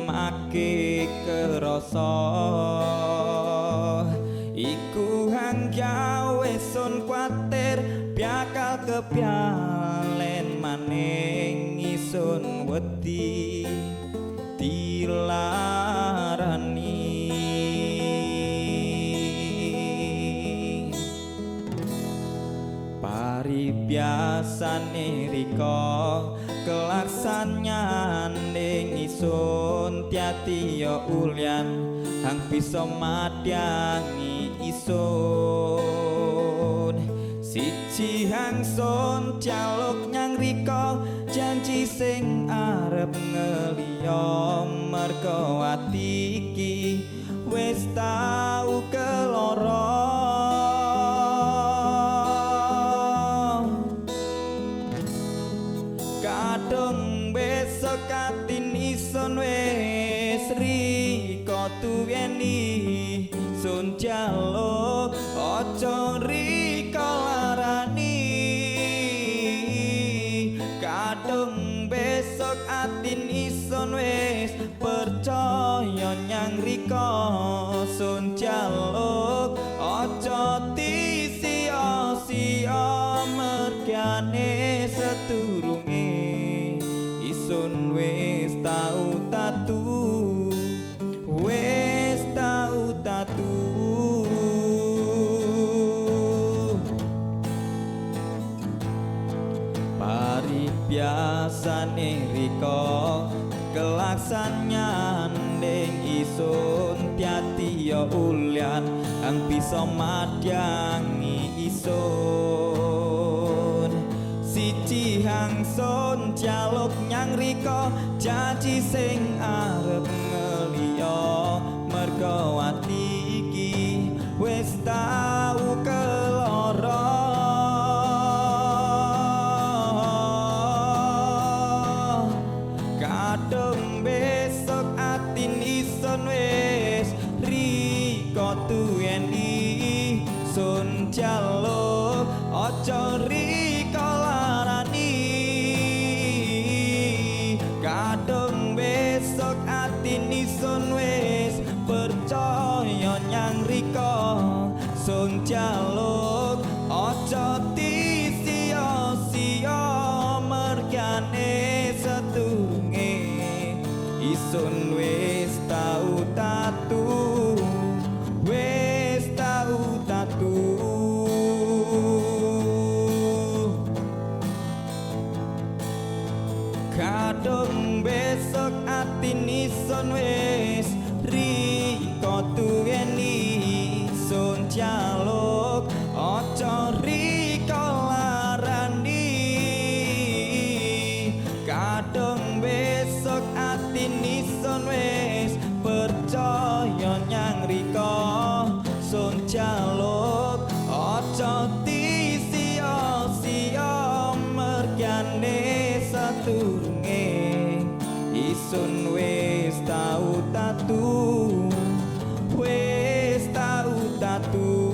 ngremake kerasa iku hang gawe sun kuatir bakal kepialen maning isun wedi dilarani paribiasane rika kelaksanyan ning isun tiatiya ulyan hang bisa madyangi isun siji hang sun jaluk nyang rika janji sing arep ngeliya merga ati iki wis tau keloro kadung besok atin isun wis rika tuweni sun jaluk aja rika larani kadung besok atin isun wis percaya nyang rika sun jaluk aja sia-sia mergane seturunge isun wis tau tatu wis tau tatu paribiasane rika kelaksanyan ning isun tiatiya ulyan ang bisa madyangi isun siji hang sun jaluk nyang rika janji sing arep ngeliya merga ati iki wis tau keloro kadung besok atin isun wis rika tuweni sun jaluk aja rika larani kadung besok atin isun wis percaya nyang rika sun jaluk aja sia-sia mergane seturunge isun wis tau tatu wis tau tatu kadung besok atin isun wis rika tuweni sun jaluk aja rika larani kadung besok atin isun wis percaya nyang rika sun jaluk aja sia-sia mergane saturunge isun wis tau tatu wis tau tatu